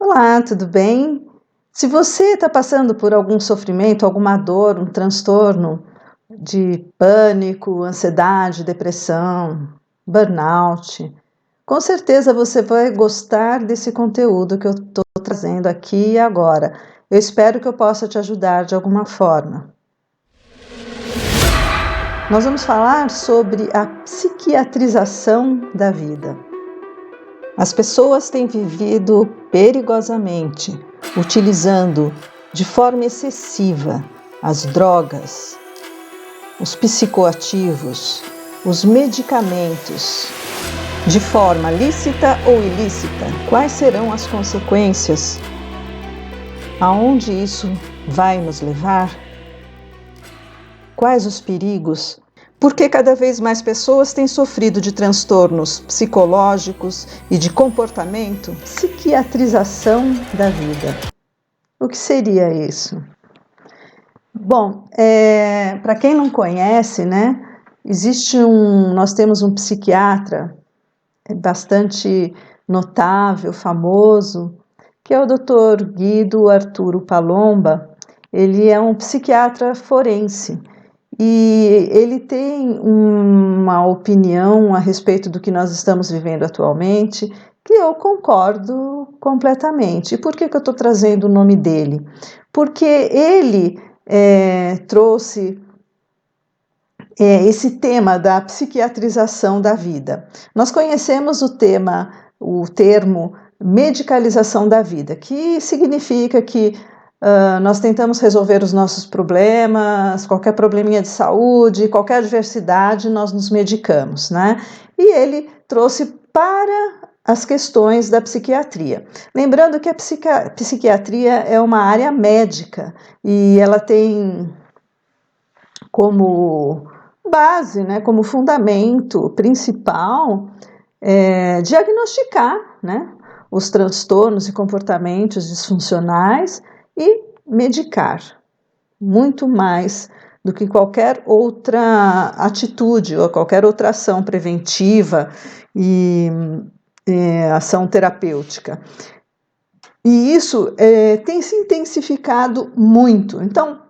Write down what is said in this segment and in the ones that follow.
Olá, tudo bem? Se você está passando por algum sofrimento, alguma dor, um transtorno de pânico, ansiedade, depressão, burnout, com certeza você vai gostar desse conteúdo que eu estou trazendo aqui e agora. Eu espero que eu possa te ajudar de alguma forma. Nós vamos falar sobre a psiquiatrização da vida. As pessoas têm vivido perigosamente, utilizando de forma excessiva as drogas, os psicoativos, os medicamentos, de forma lícita ou ilícita. Quais serão as consequências? Aonde isso vai nos levar? Quais os perigos? Porque cada vez mais pessoas têm sofrido de transtornos psicológicos e de comportamento? Psiquiatrização da vida. O que seria isso? Bom, para quem não conhece, né, nós temos um psiquiatra bastante notável, famoso, que é o Dr. Guido Arturo Palomba. Ele é um psiquiatra forense. E ele tem uma opinião a respeito do que nós estamos vivendo atualmente que eu concordo completamente. E por que eu estou trazendo o nome dele? Porque ele trouxe esse tema da psiquiatrização da vida. Nós conhecemos o termo medicalização da vida, que significa que nós tentamos resolver os nossos problemas, qualquer probleminha de saúde, qualquer adversidade, nós nos medicamos, né? E ele trouxe para as questões da psiquiatria. Lembrando que a psiquiatria é uma área médica e ela tem como base, né, como fundamento principal, diagnosticar, né, os transtornos e comportamentos disfuncionais e medicar, muito mais do que qualquer outra atitude ou qualquer outra ação preventiva e ação terapêutica. E isso tem se intensificado muito. Então,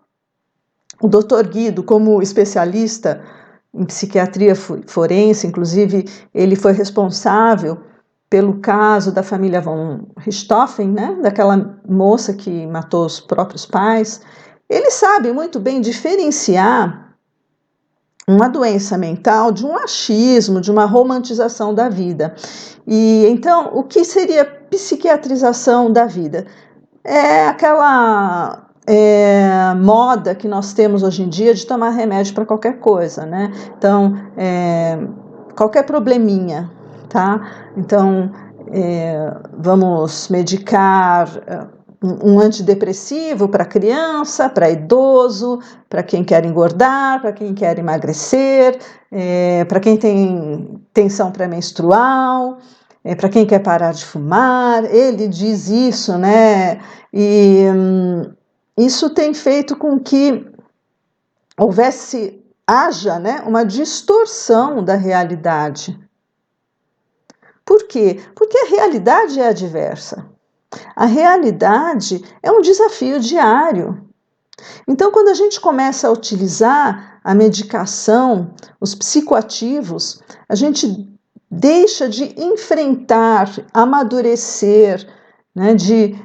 o Dr. Guido, como especialista em psiquiatria forense, inclusive ele foi responsável pelo caso da família von Richthofen, né, daquela moça que matou os próprios pais. Ele sabe muito bem diferenciar uma doença mental de um achismo, de uma romantização da vida. E então, o que seria psiquiatrização da vida? É aquela moda que nós temos hoje em dia de tomar remédio para qualquer coisa, né? Então, qualquer probleminha, tá? Então, vamos medicar um antidepressivo para criança, para idoso, para quem quer engordar, para quem quer emagrecer, para quem tem tensão pré-menstrual, para quem quer parar de fumar. Ele diz isso, né? E isso tem feito com que haja, né, uma distorção da realidade. Por quê? Porque a realidade é adversa. A realidade é um desafio diário. Então, quando a gente começa a utilizar a medicação, os psicoativos, a gente deixa de enfrentar, amadurecer, né, de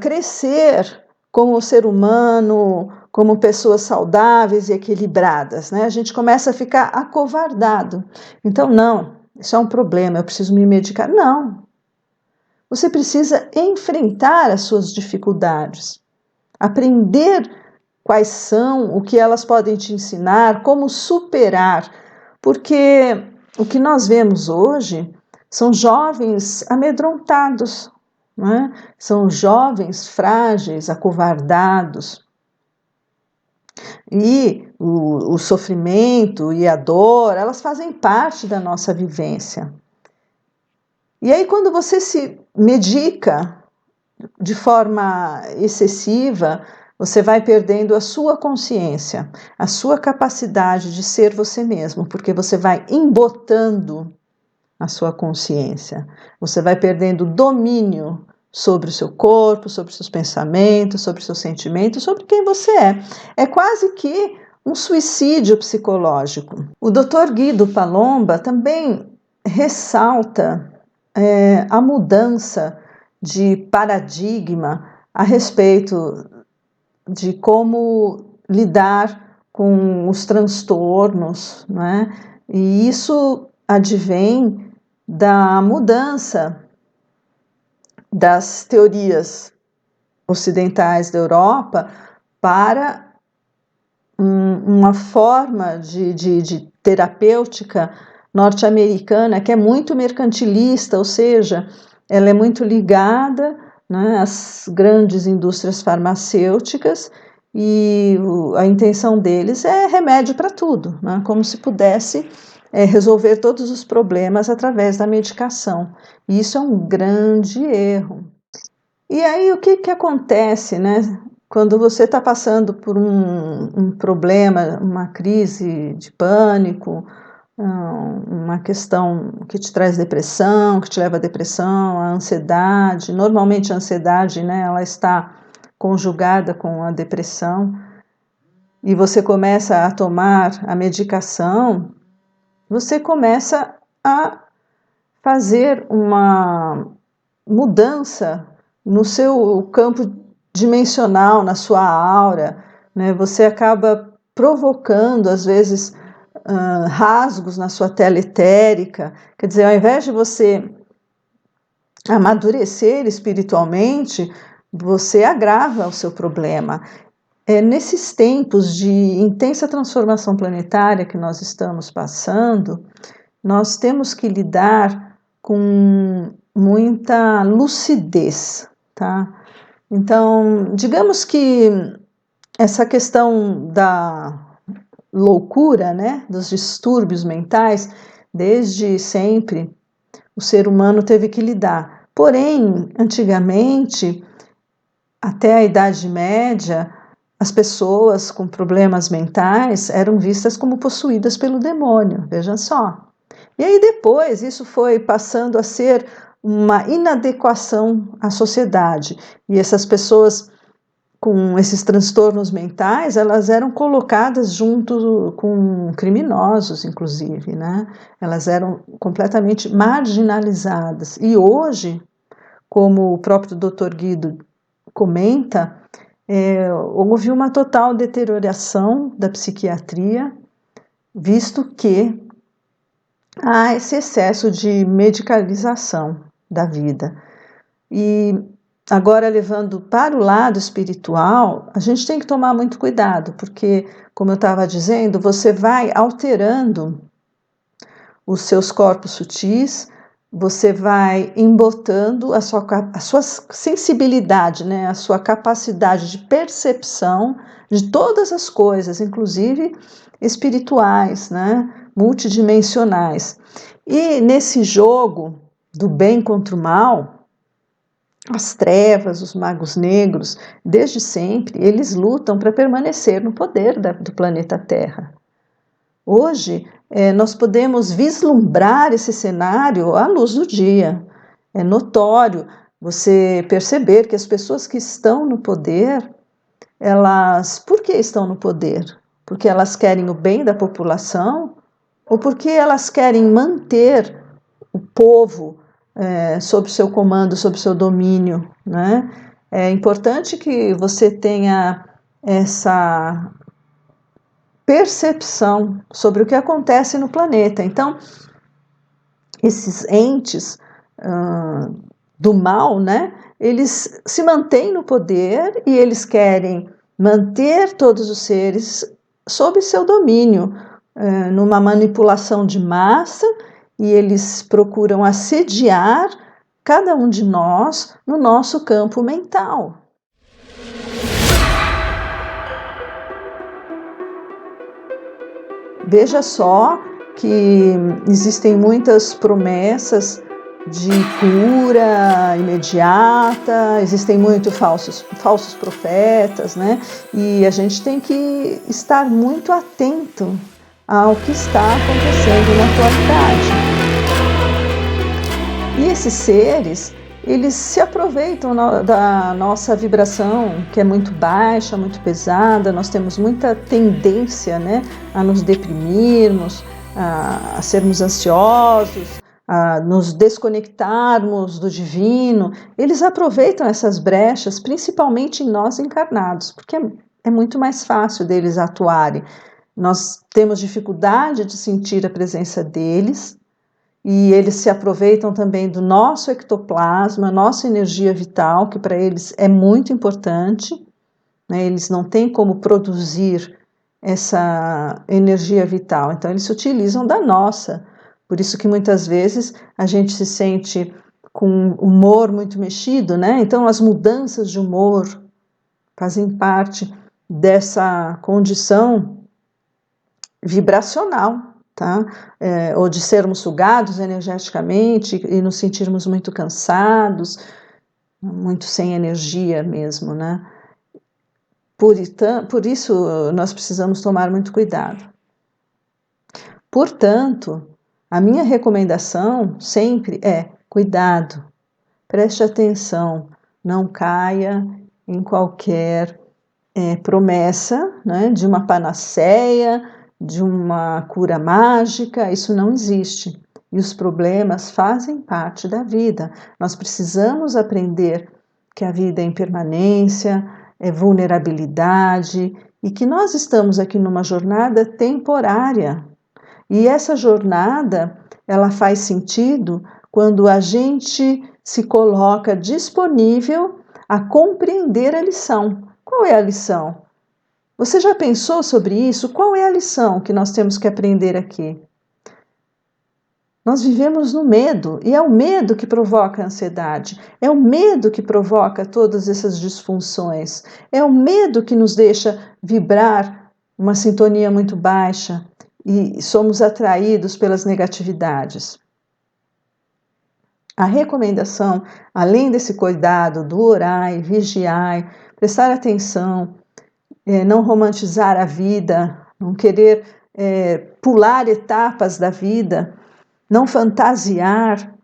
crescer como ser humano, como pessoas saudáveis e equilibradas, né? A gente começa a ficar acovardado. Então, não, isso é um problema, eu preciso me medicar. Não. Você precisa enfrentar as suas dificuldades, aprender quais são, o que elas podem te ensinar, como superar, porque o que nós vemos hoje são jovens amedrontados, né? São jovens frágeis, acovardados. E o sofrimento e a dor, elas fazem parte da nossa vivência. E aí, quando você se medica de forma excessiva, você vai perdendo a sua consciência, a sua capacidade de ser você mesmo, porque você vai embotando a sua consciência. Você vai perdendo domínio sobre o seu corpo, sobre os seus pensamentos, sobre os seus sentimentos, sobre quem você é. É quase que um suicídio psicológico. O Dr. Guido Palomba também ressalta a mudança de paradigma a respeito de como lidar com os transtornos, né? E isso advém da mudança das teorias ocidentais da Europa para uma forma de terapêutica norte-americana que é muito mercantilista, ou seja, ela é muito ligada, né, às grandes indústrias farmacêuticas e a intenção deles é remédio para tudo, né, como se pudesse resolver todos os problemas através da medicação. E isso é um grande erro. E aí o que acontece, né? Quando você está passando por um problema, uma crise de pânico, uma questão que te traz depressão, que te leva à depressão, a ansiedade, normalmente a ansiedade, né, ela está conjugada com a depressão, e você começa a tomar a medicação, você começa a fazer uma mudança no seu campo dimensional, na sua aura, né? Você acaba provocando, às vezes, rasgos na sua tela etérica. Quer dizer, ao invés de você amadurecer espiritualmente, você agrava o seu problema. Nesses tempos de intensa transformação planetária que nós estamos passando, nós temos que lidar com muita lucidez, tá? Então, digamos que essa questão da loucura, né, dos distúrbios mentais, desde sempre o ser humano teve que lidar. Porém, antigamente, até a Idade Média, as pessoas com problemas mentais eram vistas como possuídas pelo demônio, veja só. E aí depois isso foi passando a ser uma inadequação à sociedade. E essas pessoas com esses transtornos mentais, elas eram colocadas junto com criminosos, inclusive, né? Elas eram completamente marginalizadas. E hoje, como o próprio Dr. Guido comenta, houve uma total deterioração da psiquiatria, visto que há esse excesso de medicalização da vida. E agora, levando para o lado espiritual, a gente tem que tomar muito cuidado, porque, como eu estava dizendo, você vai alterando os seus corpos sutis, você vai embotando a sua sensibilidade, né, a sua capacidade de percepção de todas as coisas, inclusive espirituais, né, multidimensionais. E nesse jogo do bem contra o mal, as trevas, os magos negros, desde sempre, eles lutam para permanecer no poder do planeta Terra. Hoje, nós podemos vislumbrar esse cenário à luz do dia. É notório você perceber que as pessoas que estão no poder, por que estão no poder? Porque elas querem o bem da população ou porque elas querem manter o povo sob seu comando, sob seu domínio, né? É importante que você tenha essa percepção sobre o que acontece no planeta. Então, esses entes do mal, né? Eles se mantêm no poder e eles querem manter todos os seres sob seu domínio, numa manipulação de massa, e eles procuram assediar cada um de nós no nosso campo mental. Veja só que existem muitas promessas de cura imediata, existem muitos falsos profetas, né? E a gente tem que estar muito atento ao que está acontecendo na atualidade. E esses seres, eles se aproveitam da nossa vibração, que é muito baixa, muito pesada. Nós temos muita tendência, né, a nos deprimirmos, a sermos ansiosos, a nos desconectarmos do divino. Eles aproveitam essas brechas, principalmente em nós encarnados, porque é muito mais fácil deles atuarem. Nós temos dificuldade de sentir a presença deles, e eles se aproveitam também do nosso ectoplasma, nossa energia vital, que para eles é muito importante, né? Eles não têm como produzir essa energia vital, então eles se utilizam da nossa. Por isso que muitas vezes a gente se sente com humor muito mexido, né? Então as mudanças de humor fazem parte dessa condição vibracional, tá? Ou de sermos sugados energeticamente e nos sentirmos muito cansados, muito sem energia mesmo, né? Por isso nós precisamos tomar muito cuidado. Portanto, a minha recomendação sempre é cuidado, preste atenção, não caia em qualquer promessa, né, de uma panaceia, de uma cura mágica. Isso não existe. E os problemas fazem parte da vida. Nós precisamos aprender que a vida é impermanência, é vulnerabilidade e que nós estamos aqui numa jornada temporária. E essa jornada, ela faz sentido quando a gente se coloca disponível a compreender a lição. Qual é a lição? Você já pensou sobre isso? Qual é a lição que nós temos que aprender aqui? Nós vivemos no medo, e é o medo que provoca a ansiedade, é o medo que provoca todas essas disfunções, é o medo que nos deixa vibrar uma sintonia muito baixa e somos atraídos pelas negatividades. A recomendação, além desse cuidado do orai, vigiai, prestar atenção, não romantizar a vida, não querer pular etapas da vida, não fantasiar,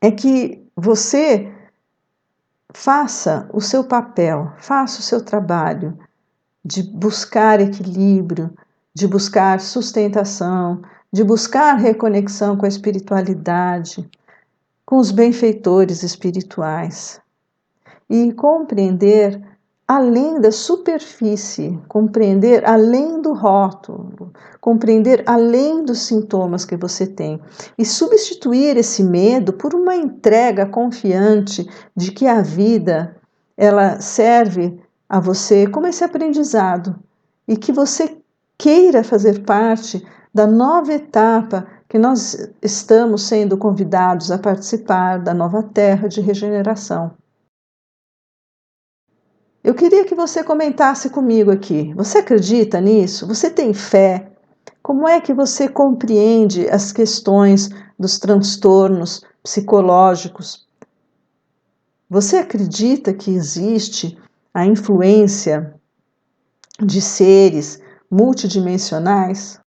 é que você faça o seu papel, faça o seu trabalho de buscar equilíbrio, de buscar sustentação, de buscar reconexão com a espiritualidade, com os benfeitores espirituais e compreender além da superfície, compreender além do rótulo, compreender além dos sintomas que você tem e substituir esse medo por uma entrega confiante de que a vida ela serve a você como esse aprendizado e que você queira fazer parte da nova etapa que nós estamos sendo convidados a participar, da nova terra de regeneração. Eu queria que você comentasse comigo aqui. Você acredita nisso? Você tem fé? Como é que você compreende as questões dos transtornos psicológicos? Você acredita que existe a influência de seres multidimensionais?